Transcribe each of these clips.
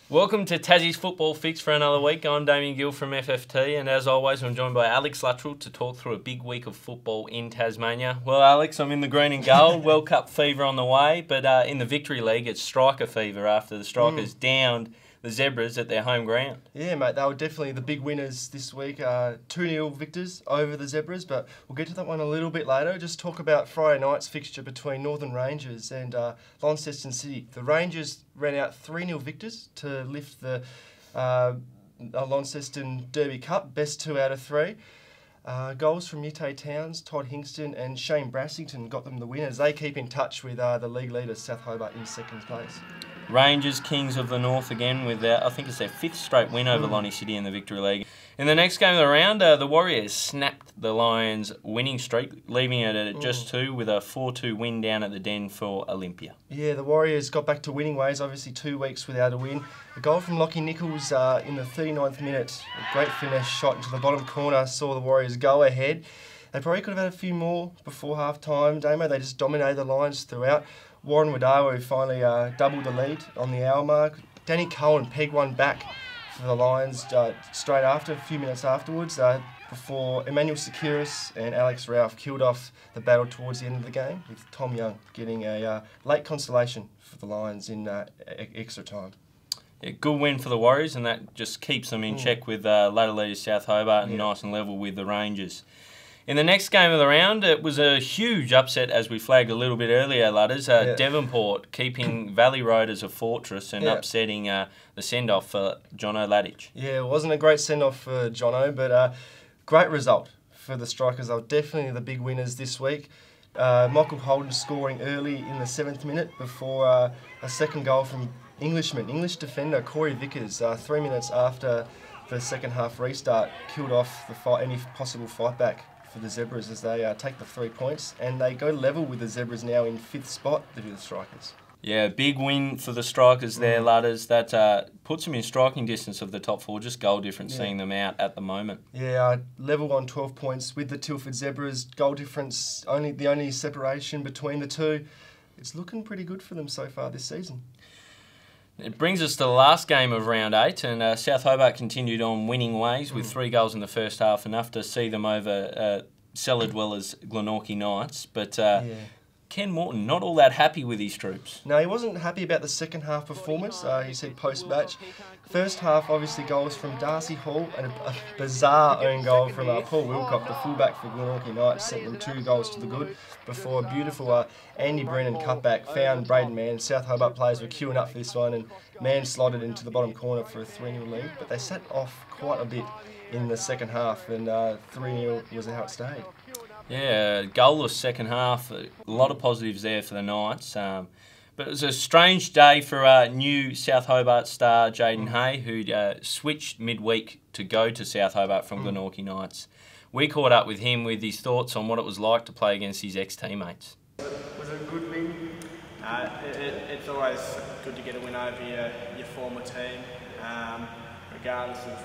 Welcome to Tassie's Football Fix for another week. I'm Damien Gill from FFT, and as always, I'm joined by Alex Luttrell to talk through a big week of football in Tasmania. Well, Alex, I'm in the green and gold. World Cup fever on the way, but in the Victory League, it's striker fever after the Strikers downed the Zebras at their home ground. Yeah, mate, they were definitely the big winners this week. 2-0 victors over the Zebras, but we'll get to that one a little bit later. Just talk about Friday night's fixture between Northern Rangers and Launceston City. The Rangers ran out 3-0 victors to lift the Launceston Derby Cup, best 2 out of 3. Goals from Ute Towns, Todd Hingston and Shane Brassington got them the winners. They keep in touch with the league leaders, South Hobart, in second place. Rangers, Kings of the North again with, I think it's their 5th straight win over Lonnie City in the Victory League. In the next game of the round, the Warriors snapped the Lions' winning streak, leaving it at just 2 with a 4-2 win down at the Den for Olympia. Yeah, the Warriors got back to winning ways, obviously 2 weeks without a win. A goal from Lockie Nichols in the 39th minute, a great finish, shot into the bottom corner, saw the Warriors go ahead. They probably could have had a few more before half-time, Damo. They just dominated the Lions throughout. Warren Wadawa finally doubled the lead on the hour mark. Danny Cohen pegged one back for the Lions straight after, a few minutes afterwards, before Emmanuel Sekiris and Alex Ralph killed off the battle towards the end of the game, with Tom Young getting a late consolation for the Lions in extra time. Yeah, good win for the Warriors, and that just keeps them in check with ladder leaders South Hobart and nice and level with the Rangers. In the next game of the round, it was a huge upset, as we flagged a little bit earlier, Ludders. Devonport keeping Valley Road as a fortress and upsetting the send-off for Jono Ladich. Yeah, it wasn't a great send-off for Jono, but great result for the Strikers. They were definitely the big winners this week. Michael Holden scoring early in the 7th minute before a second goal from English defender Corey Vickers, 3 minutes after the second half restart, killed off any possible fight back for the Zebras as they take the 3 points, and they go level with the Zebras now in 5th spot to do the Strikers. Yeah, big win for the Strikers there, Ludders. That puts them in striking distance of the top 4, just goal difference seeing them out at the moment. Yeah, level on 12 points with the Tilford Zebras. Goal difference, the only separation between the two. It's looking pretty good for them so far this season. It brings us to the last game of round 8, and South Hobart continued on winning ways with 3 goals in the first half, enough to see them over cellar dwellers Glenorchy Knights. But Ken Morton not all that happy with his troops. No, he wasn't happy about the second half performance, he said post-match. First half, obviously, goals from Darcy Hall and a bizarre own goal from Paul Wilcock, the fullback for Glenorchy Knights, sent them 2 goals to the good before a beautiful Andy Brennan cutback found Braden Mann. South Hobart players were queuing up for this one, and Mann slotted into the bottom corner for a 3-0 lead, but they sat off quite a bit in the second half, and 3-0 was how it stayed. Yeah, goalless second half. A lot of positives there for the Knights. But it was a strange day for new South Hobart star Jayden Hey, who switched midweek to go to South Hobart from Glenorchy Knights. We caught up with him with his thoughts on what it was like to play against his ex-teammates. Was it a good win? It's always good to get a win over your former team, regardless of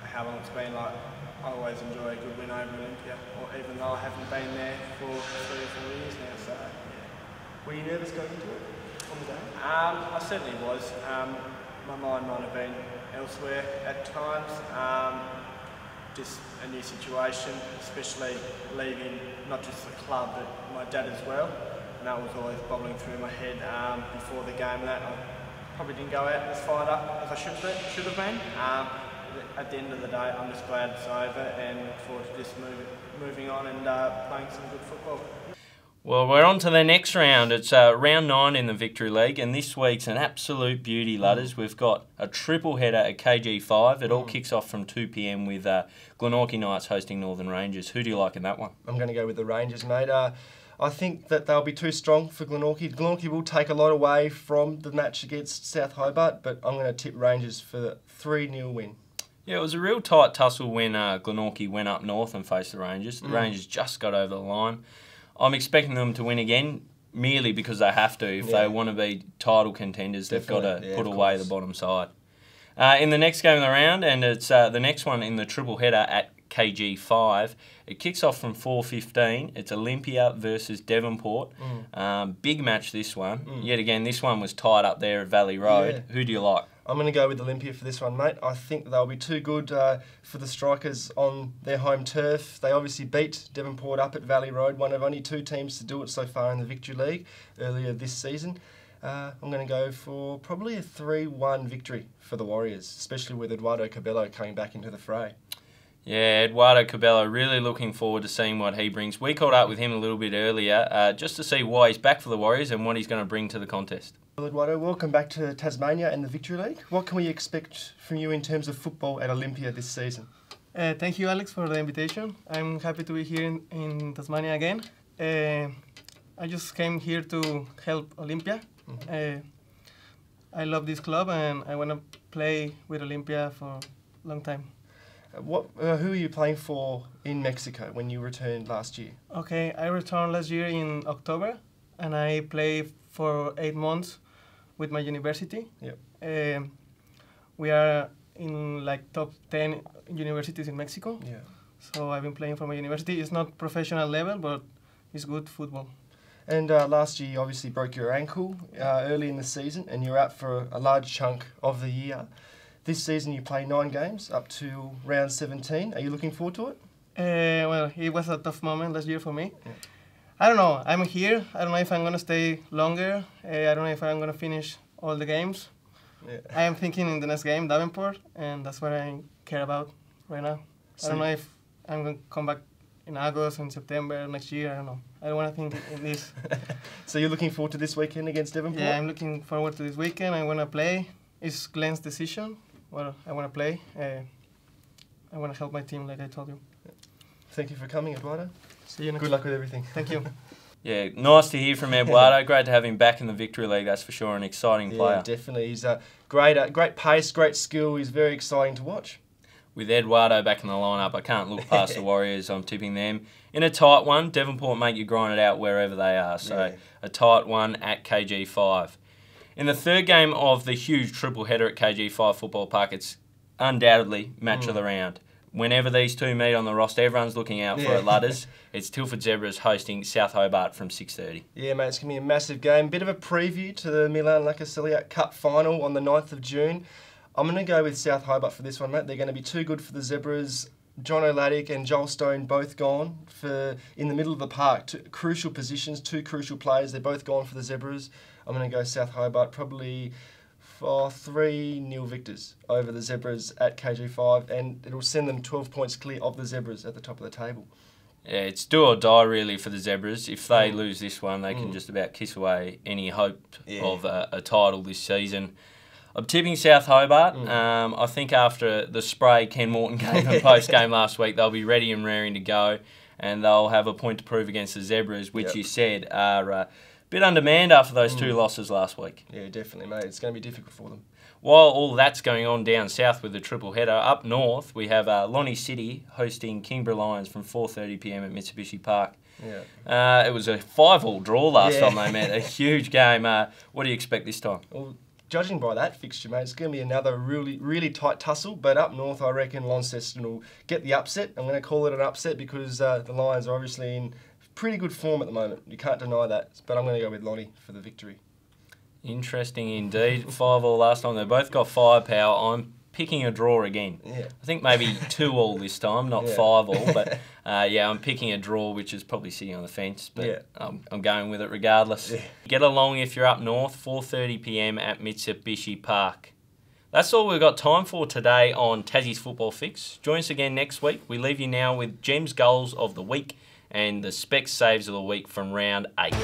how long it's been. Like, I always enjoy a good win over Olympia, or even though I haven't been there for 3 or 4 years now. So, yeah. Were you nervous going into it on the day? I certainly was. My mind might have been elsewhere at times. Just a new situation, especially leaving not just the club but my dad as well. And that was always bobbling through my head before the game. That I probably didn't go out as fired up as I should have been. At the end of the day, I'm just glad it's over and look forward to just moving on and playing some good football. Well, we're on to the next round. It's round 9 in the Victory League, and this week's an absolute beauty, Ludders. We've got a triple header at KG5. It all kicks off from 2 p.m. with Glenorchy Knights hosting Northern Rangers. Who do you like in that one? I'm going to go with the Rangers, mate. I think that they'll be too strong for Glenorchy. Glenorchy will take a lot away from the match against South Hobart, but I'm going to tip Rangers for the 3-0 win. Yeah, it was a real tight tussle when Glenorchy went up north and faced the Rangers. The Rangers just got over the line. I'm expecting them to win again, merely because they have to. If they want to be title contenders, they've got to put away the bottom side. In the next game of the round, and it's the next one in the triple header at KG5, it kicks off from 4:15. It's Olympia versus Devonport. Big match, this one. Yet again, this one was tied up there at Valley Road. Who do you like? I'm going to go with Olympia for this one, mate. I think they'll be too good for the Strikers on their home turf. They obviously beat Devonport up at Valley Road, one of only 2 teams to do it so far in the Victory League earlier this season. I'm going to go for probably a 3-1 victory for the Warriors, especially with Eduardo Cabello coming back into the fray. Yeah, Eduardo Cabello, really looking forward to seeing what he brings. We caught up with him a little bit earlier just to see why he's back for the Warriors and what he's going to bring to the contest. Well, Eduardo, welcome back to Tasmania and the Victory League. What can we expect from you in terms of football at Olympia this season? Thank you, Alex, for the invitation. I'm happy to be here in Tasmania again. I just came here to help Olympia. I love this club and I want to play with Olympia for a long time. Who are you playing for in Mexico when you returned last year? Okay, I returned last year in October and I played for 8 months with my university. Yep. We are in like top 10 universities in Mexico. Yeah. So I've been playing for my university. It's not professional level, but it's good football. And last year you obviously broke your ankle early in the season and you're out for a large chunk of the year. This season you play 9 games up to round 17. Are you looking forward to it? Well, it was a tough moment last year for me. Yeah. I don't know. I'm here. I don't know if I'm going to stay longer. I don't know if I'm going to finish all the games. Yeah. I am thinking in the next game, Devonport, and that's what I care about right now. I don't know if I'm going to come back in August and September next year. I don't know. I don't want to think in this. So you're looking forward to this weekend against Devonport? Yeah, I'm looking forward to this weekend. I want to play. It's Glenn's decision. Well, I want to play. I want to help my team, like I told you. Thank you for coming, Eduardo. See you next Good luck with everything. Thank you. Yeah, nice to hear from Eduardo. Great to have him back in the Victory League, that's for sure. An exciting player. Yeah, definitely. He's a great pace, great skill. He's very exciting to watch. With Eduardo back in the lineup, I can't look past the Warriors. I'm tipping them in a tight one. Devonport make you grind it out wherever they are. So a tight one at KG5. In the third game of the huge triple header at KG5 Football Park, it's undoubtedly match of the round. Whenever these two meet on the roster, everyone's looking out for it, Ludders. It's Tilford Zebras hosting South Hobart from 6:30. Yeah, mate, it's going to be a massive game. Bit of a preview to the Milan-Lacasiliac Cup final on the 9th of June. I'm going to go with South Hobart for this one, mate. They're going to be too good for the Zebras. John O'Laddick and Joel Stone both gone in the middle of the park. 2 crucial positions, 2 crucial players. They're both gone for the Zebras. I'm going to go South Hobart, probably for 3-0 victors over the Zebras at KG5, and it'll send them 12 points clear of the Zebras at the top of the table. Yeah, it's do or die really for the Zebras. If they lose this one, they can just about kiss away any hope of a title this season. I'm tipping South Hobart. I think after the spray Ken Morton gave them post-game last week, they'll be ready and raring to go, and they'll have a point to prove against the Zebras, which you said are a bit undermanned after those 2 losses last week. Yeah, definitely, mate. It's going to be difficult for them. While all that's going on down south with the triple header, up north we have Lonnie City hosting Kingborough Lions from 4:30 p.m. at MITSUBISHI Park. Yeah. It was a 5-all draw last time they met. A huge game. What do you expect this time? Well, judging by that fixture, mate, it's going to be another really tight tussle. But up north, I reckon Launceston will get the upset. I'm going to call it an upset because the Lions are obviously in pretty good form at the moment. You can't deny that. But I'm going to go with Lonnie for the victory. Interesting indeed. 5-all last time. They both got firepower. I'm picking a draw again. Yeah. I think maybe 2-all this time, not 5-all. But I'm picking a draw, which is probably sitting on the fence. But I'm going with it regardless. Yeah. Get along if you're up north, 4:30 p.m. at MITSUBISHI Park. That's all we've got time for today on Tassie's Football Fix. Join us again next week. We leave you now with Jem's Goals of the Week and the Specs Saves of the Week from round 8.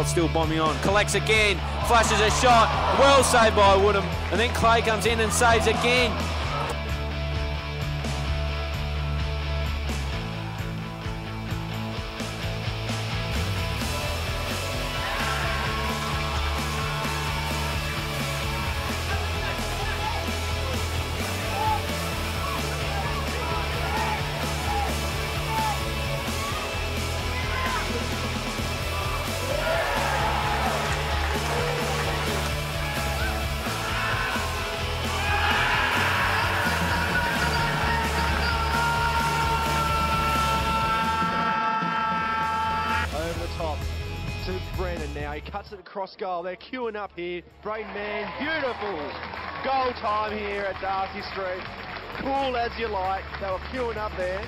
Still bombing on, collects again, flashes a shot, well saved by Woodham, and then Clay comes in and saves again. To Brennan now, he cuts it across goal, they're queuing up here, Braden Mann, beautiful goal time here at Darcy Street, cool as you like, they were queuing up there.